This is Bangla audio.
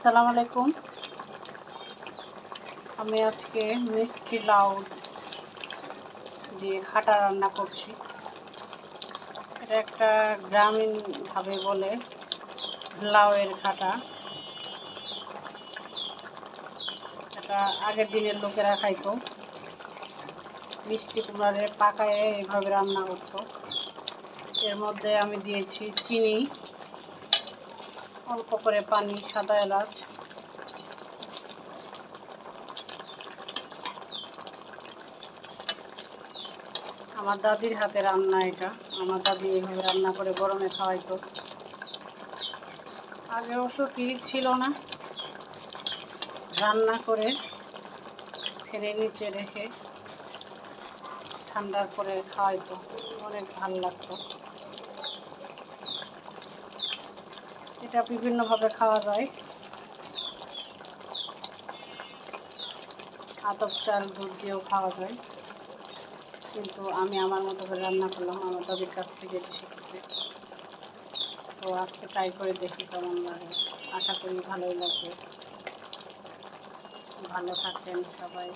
আসসালামু আলাইকুম। আমি আজকে মিষ্টি লাউ দিয়ে খাটা রান্না করছি। এটা একটা গ্রামীণভাবে বলে লাউয়ের খাটা। এটা আগের দিনের লোকেরা খাইতো। মিষ্টি কুমড়ারে পাকায়ে এভাবে রান্না করতো। এর মধ্যে আমি দিয়েছি চিনি, অল্প করে পানি, সাদা এলাচ, আমার দাদির হাতে রান্না এটা। আমার দাদি এইভাবে রান্না করে গরমে খাওয়াইতো। আগে অবশ্য ফ্রিজ ছিল না, রান্না করে ফেলে নিচে রেখে ঠান্ডার পরে খাওয়াইতো, অনেক ভালো লাগতো। এটা বিভিন্নভাবে খাওয়া যায়। আতপ চাল দুধ দিয়েও খাওয়া যায়, কিন্তু আমি আমার মতো করে রান্না করলাম, আমার দাদির কাছ থেকে শিখেছি। তো আজকে ট্রাই করে দেখি কেমন লাগে। আশা করি ভালোই লাগবে। ভালো থাকেন সবাই।